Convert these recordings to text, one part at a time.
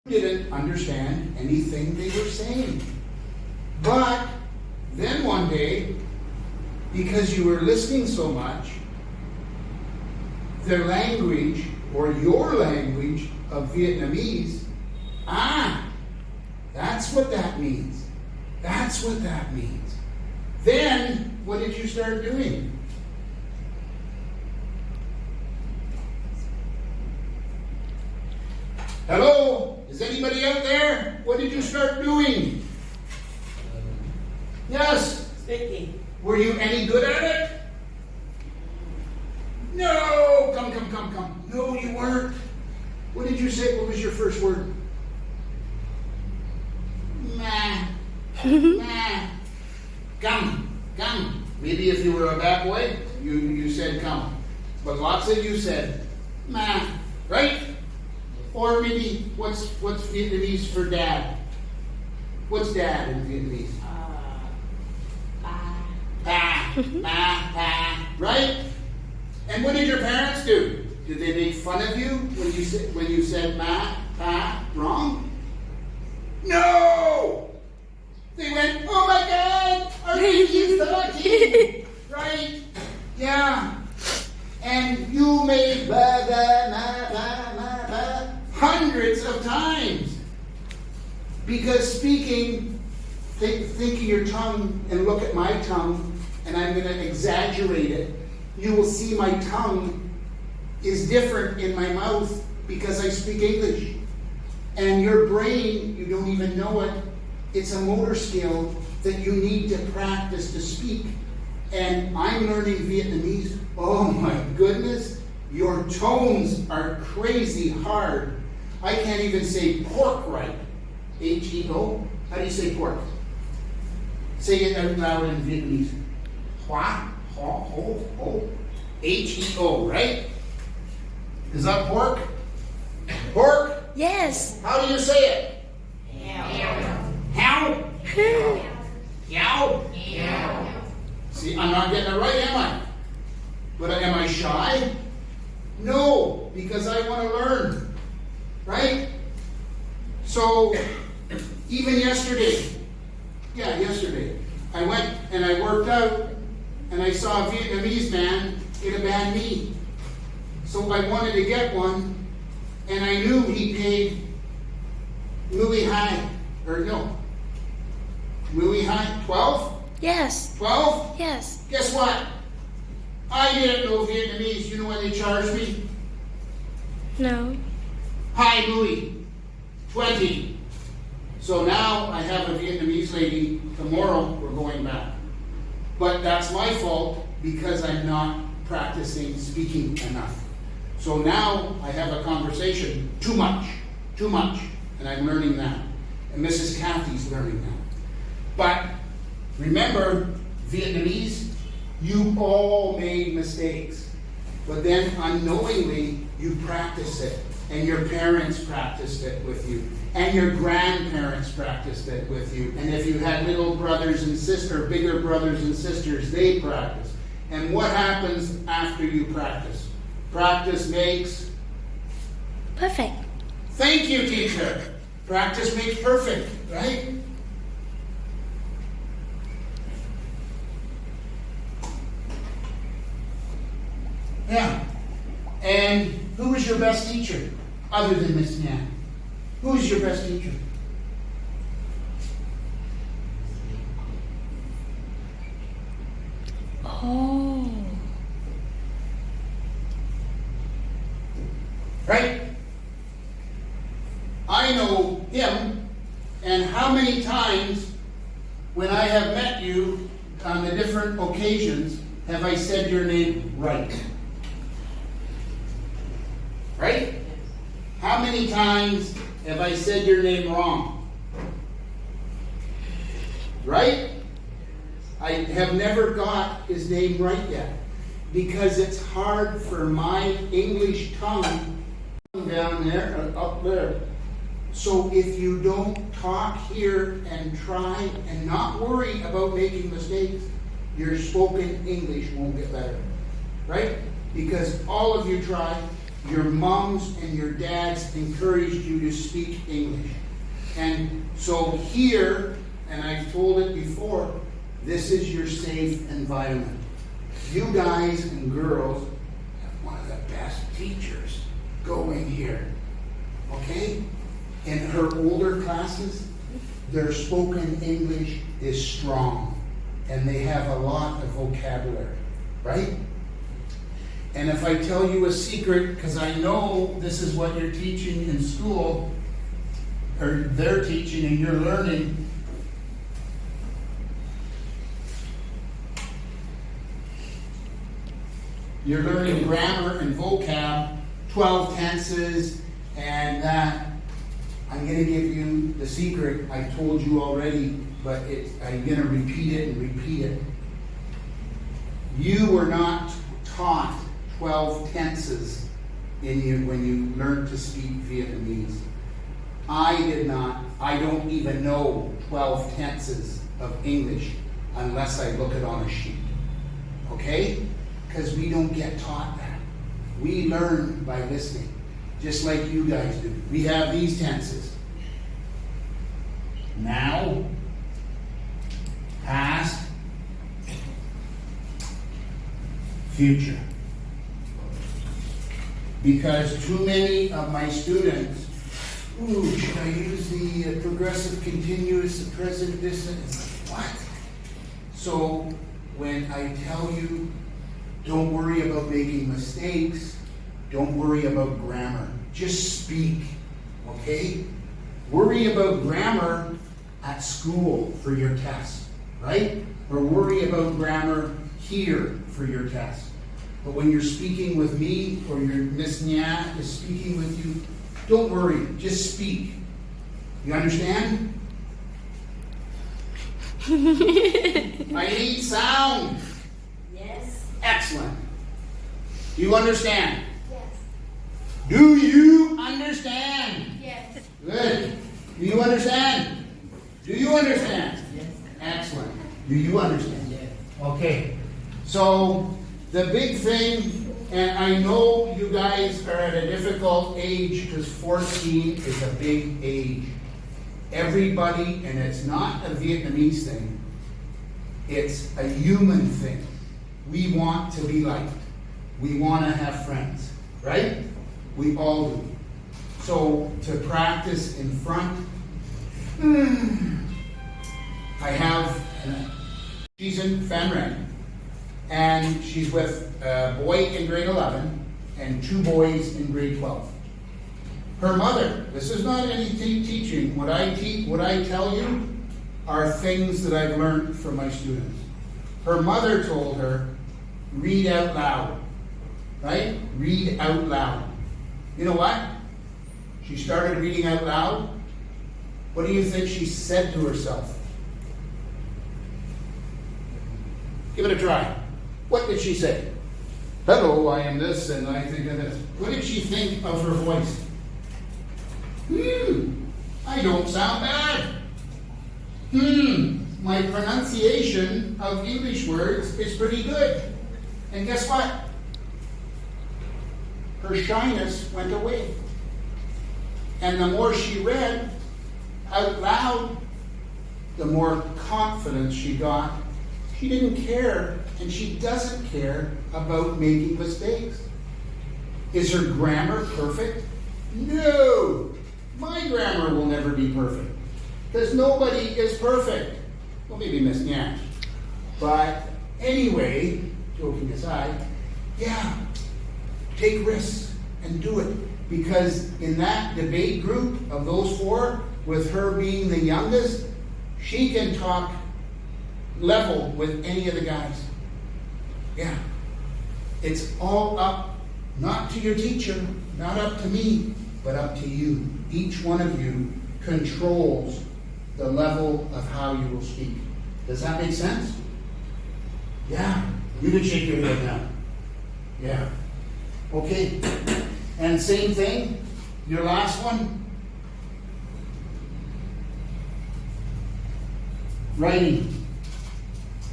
didn't understand anything they were saying. But then one day, because you were listening so much, their language, or your language of Vietnamese, that's what that means. That's what that means. Then, what did you start doing? Hello? Is anybody out there? What did you start doing? Yes? Speaking. Were you any good at it? No! Come. No, you weren't. What did you say? What was your first word? Meh. Meh. Come. Maybe if you were a bad boy, you said come. But lots of you said meh. Right? Or maybe what's Vietnamese for dad? What's dad in Vietnamese? Pa. Right? And what did your parents do? Did they make fun of you when you said ma, pa, wrong? No! They went, oh my God, our baby's talking! Right? Yeah. And you made blah, blah, blah, hundreds of times. Because speaking, think of your tongue and look at my tongue, and I'm going to exaggerate it. You will see my tongue is different in my mouth because I speak English. And your brain, you don't even know it, it's a motor skill that you need to practice to speak. And I'm learning Vietnamese. Oh my goodness, your tones are crazy hard. I can't even say pork right. H-E-O. How do you say pork? Say it out loud in Vietnamese. Hoa, ho, ho, ho. H-E-O, right? Is that pork? Pork? Yes. How do you say it? How? Yow? See, I'm not getting it right, am I? But am I shy? No, because I want to learn. Right? So, even yesterday, I went and I worked out and I saw a Vietnamese man in a banh mi. So I wanted to get one, and I knew he paid Mui Hai, Mui Hai, 12? Yes. 12? Yes. Guess what? I didn't know Vietnamese. You know what they charged me? No. Hai Mui, 20. So now I have a Vietnamese lady. Tomorrow we're going back. But that's my fault because I'm not practicing speaking enough. So now I have a conversation too much, and I'm learning that. And Mrs. Kathy's learning that. But remember, Vietnamese, you all made mistakes. But then unknowingly, you practice it. And your parents practiced it with you. And your grandparents practiced it with you. And if you had little brothers and sisters, bigger brothers and sisters, they practiced. And what happens after you practice? Practice makes perfect. Thank you, teacher. Practice makes perfect, right? Yeah. And who was your best teacher other than Miss Nan? Who was your best teacher? Oh. Right? I know him, and how many times when I have met you on the different occasions have I said your name right? Right? How many times have I said your name wrong? Right? I have never got his name right yet because it's hard for my English tongue down there and up there. So if you don't talk here and try and not worry about making mistakes, your spoken English won't get better. Right? Because all of you try your moms and your dads encouraged you to speak English. And so here, and I've told it before, this is your safe environment. You guys and girls have one of the best teachers going here. Okay? In her older classes, their spoken English is strong. And they have a lot of vocabulary. Right? And if I tell you a secret, because I know this is what you're teaching in school, or they're teaching and you're learning, you're learning grammar and vocab, 12 tenses, and that. I'm going to give you the secret. I told you already, but I'm going to repeat it and repeat it. You were not taught 12 tenses when you learned to speak Vietnamese. I did not. I don't even know 12 tenses of English unless I look it on a sheet. Okay? Because we don't get taught that. We learn by listening, just like you guys do. We have these tenses. Now, past, future. Because too many of my students, should I use the progressive continuous, the present, this, and what? So when I tell you, don't worry about making mistakes, don't worry about grammar, just speak, okay? Worry about grammar at school for your test, right? Or worry about grammar here for your test. But when you're speaking with me, or your Miss Nya is speaking with you, don't worry, just speak. You understand? I need sound. Yes. Excellent. Do you understand? Yes. Do you understand? Yes. Good. Do you understand? Do you understand? Yes. Excellent. Do you understand? Yes. Okay. So the big thing, and I know you guys are at a difficult age because 14 is a big age. Everybody, and it's not a Vietnamese thing, it's a human thing. We want to be liked. We want to have friends, right? We all do. So to practice in front, I have, she's in Phan Rang, and she's with a boy in grade 11 and 2 boys in grade 12. Her mother, this is not any teaching. What I tell you are things that I've learned from my students. Her mother told her, read out loud, right? Read out loud. You know what? She started reading out loud. What do you think she said to herself? Give it a try. What did she say? Hello, I am this, and I think of this. What did she think of her voice? I don't sound bad. My pronunciation of English words is pretty good. And guess what? Her shyness went away. And the more she read out loud, the more confidence she got. She didn't care, and she doesn't care about making mistakes. Is her grammar perfect? No! My grammar will never be perfect. Because nobody is perfect. Well, maybe Miss Nyash. But anyway, joking aside, yeah, take risks and do it. Because in that debate group of those 4, with her being the youngest, she can talk level with any of the guys. Yeah. It's all up, not to your teacher, not up to me, but up to you. Each one of you controls the level of how you will speak. Does that make sense? Yeah. You can shake your head now. Yeah. Okay. And same thing, your last one. Writing.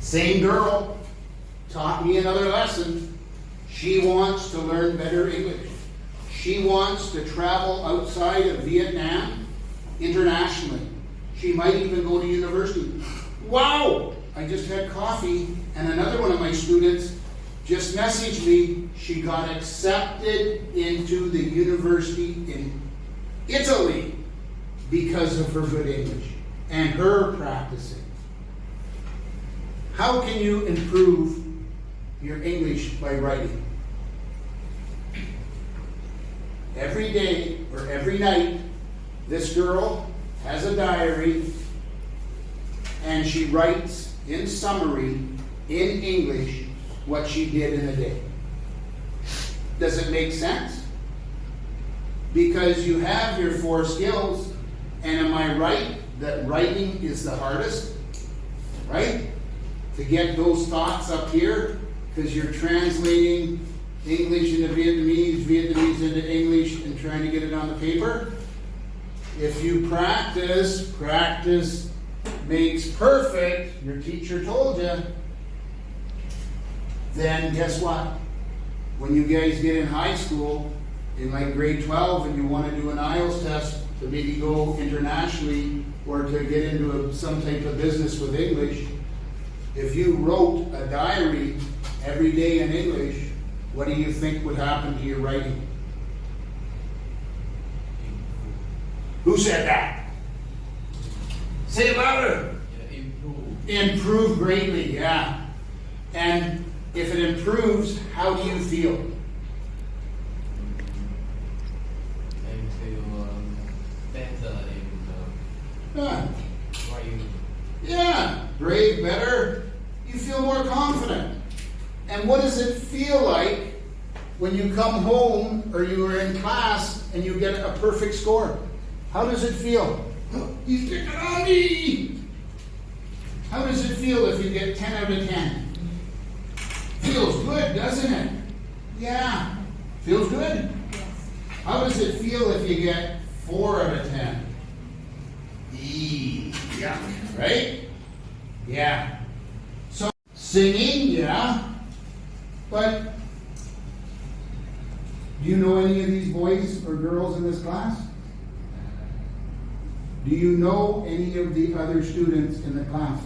Same girl taught me another lesson. She wants to learn better English. She wants to travel outside of Vietnam internationally. She might even go to university. Wow! I just had coffee, and another one of my students just messaged me. She got accepted into the university in Italy because of her good English and her practicing. How can you improve your English by writing? Every day or every night, this girl has a diary and she writes in summary in English what she did in a day. Does it make sense? Because you have your 4 skills, and am I right that writing is the hardest? Right? To get those thoughts up here, because you're translating English into Vietnamese, Vietnamese into English, and trying to get it on the paper. If you practice, practice makes perfect, your teacher told you, then guess what? When you guys get in high school, in like grade 12, and you want to do an IELTS test to maybe go internationally or to get into some type of business with English, if you wrote a diary every day in English, what do you think would happen to your writing? Who said that? Say it louder. Yeah, improve. Improve greatly, yeah. And if it improves, how do you feel? I feel better in Yeah. writing. Yeah, brave, better. You feel more confident. And what does it feel like when you come home or you are in class and you get a perfect score? How does it feel? He's picking on me! How does it feel if you get 10 out of 10? Feels good, doesn't it? Yeah. Feels good? Yes. How does it feel if you get 4 out of 10? Yeah. Right? Yeah. So, singing, yeah. But, do you know any of these boys or girls in this class? Do you know any of the other students in the class?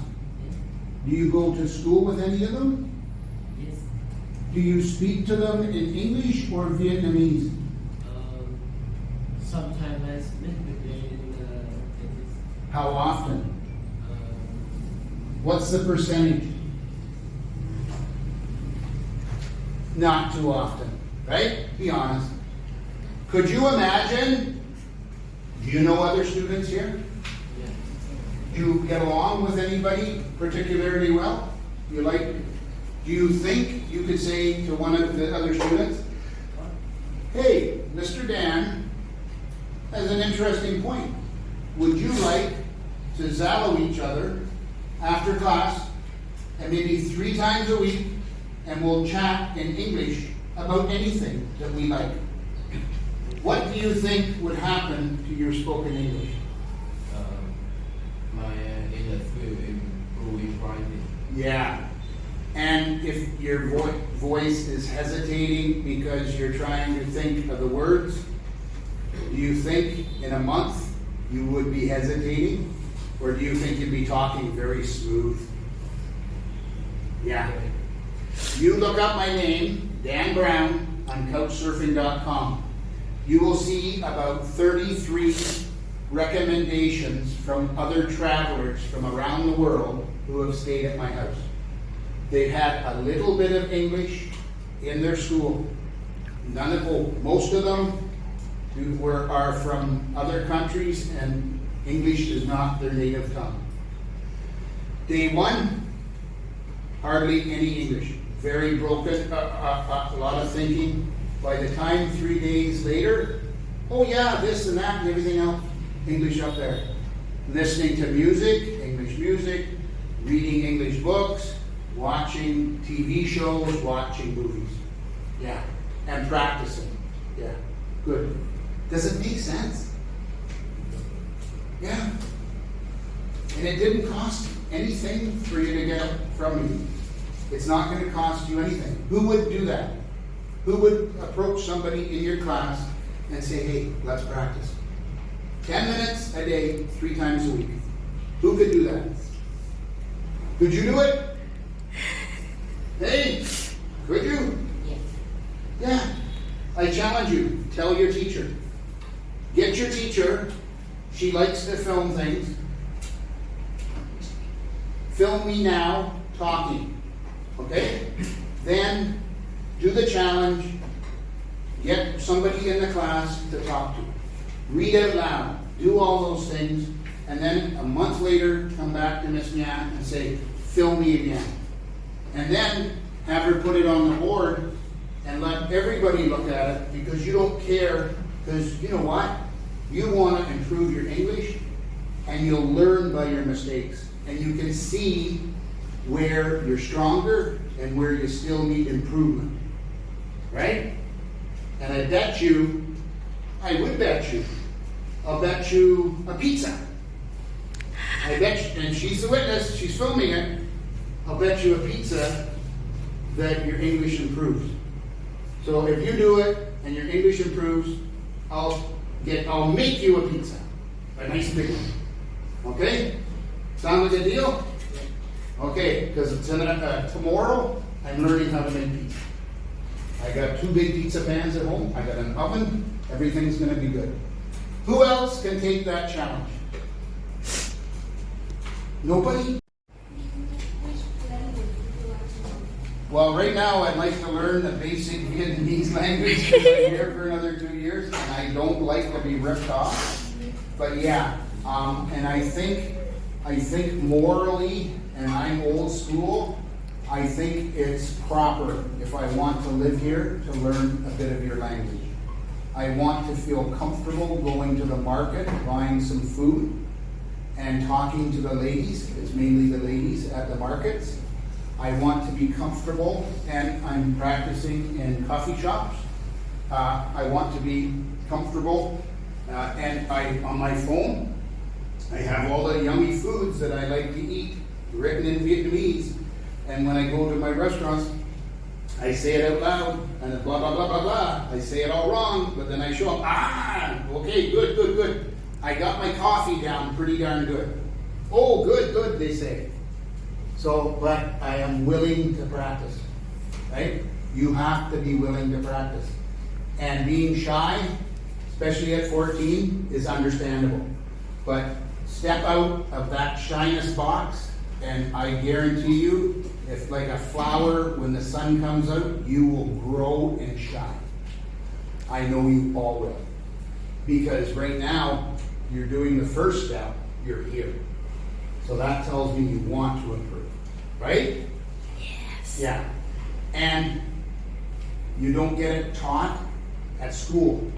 Do you go to school with any of them? Yes. Do you speak to them in English or Vietnamese? Sometimes I speak with them in How often? uh, What's the percentage? Not too often, right? Be honest. Could you imagine? Do you know other students here? yeah. Do you get along with anybody particularly well? Do you think you could say to one of the other students, hey, Mr. Dan has an interesting point. Would you like to zallow each other after class and maybe 3 times a week, and we'll chat in English about anything that we like? What do you think would happen to your spoken English? My English will improve in writing. Yeah. And if your voice is hesitating because you're trying to think of the words, do you think in a month you would be hesitating? Or do you think you'd be talking very smooth? Yeah. You look up my name, Dan Brown, on couchsurfing.com. You will see about 33 recommendations from other travelers from around the world who have stayed at my house. They've had a little bit of English in their school. Most of them are from other countries, and English is not their native tongue. Day 1, hardly any English. Very broken, a lot of thinking. By the time 3 days later, oh yeah, this and that and everything else, English up there. Listening to music, English music, reading English books, watching TV shows, watching movies. Yeah. And practicing. Yeah. Good. Does it make sense? Yeah. And it didn't cost anything for you to get from me. It's not going to cost you anything. Who would do that? Who would approach somebody in your class and say, hey, let's practice. 10 minutes a day, 3 times a week. Who could do that? Could you do it? Hey, could you? Yes. Yeah. I challenge you. Tell your teacher. Get your teacher. She likes to film things. Film me now talking. Okay? Then do the challenge. Get somebody in the class to talk to. Read out loud. Do all those things. And then a month later, come back to Miss Nya and say, film me again. And then have her put it on the board and let everybody look at it, because you don't care, because you know what? You want to improve your English, and you'll learn by your mistakes. And you can see where you're stronger and where you still need improvement. Right? And I bet you, I'll bet you a pizza. I bet you, and she's the witness, she's filming it, I'll bet you a pizza that your English improves. So if you do it and your English improves, I'll make you a pizza. A nice big one. Okay? Sound like a deal? Okay, because tomorrow I'm learning how to make pizza. I got 2 big pizza pans at home. I got an oven. Everything's going to be good. Who else can take that challenge? Nobody? Which language would you like to know? Well, right now I'd like to learn the basic Vietnamese language, because I'm here for another 2 years, and I don't like to be ripped off. But yeah, and I think morally, and I'm old school, I think it's proper, if I want to live here, to learn a bit of your language. I want to feel comfortable going to the market, buying some food, and talking to the ladies. It's mainly the ladies at the markets. I want to be comfortable, and I'm practicing in coffee shops. I want to be comfortable, and on my phone, I have all the yummy foods that I like to eat, written in Vietnamese. And when I go to my restaurants, I say it out loud, and blah, blah, blah, blah, blah. I say it all wrong, but then I show up, okay, good. I got my coffee down pretty darn good. Oh, good, they say. So, but I am willing to practice, right? You have to be willing to practice. And being shy, especially at 14, is understandable. But step out of that shyness box, and I guarantee you, if like a flower, when the sun comes out, you will grow and shine. I know you all will. Because right now, you're doing the first step, you're here. So that tells me you want to improve, right? Yes. Yeah. And you don't get it taught at school.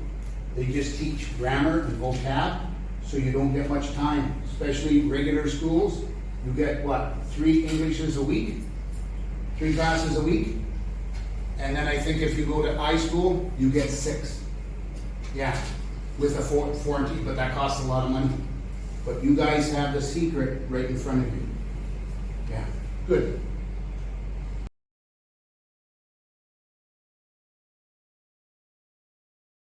They just teach grammar and vocab, so you don't get much time. Especially regular schools, you get what, 3 Englishes a week? 3 classes a week? And then I think if you go to high school, you get 6. Yeah, with a foreign, but that costs a lot of money. But you guys have the secret right in front of you. Yeah, good.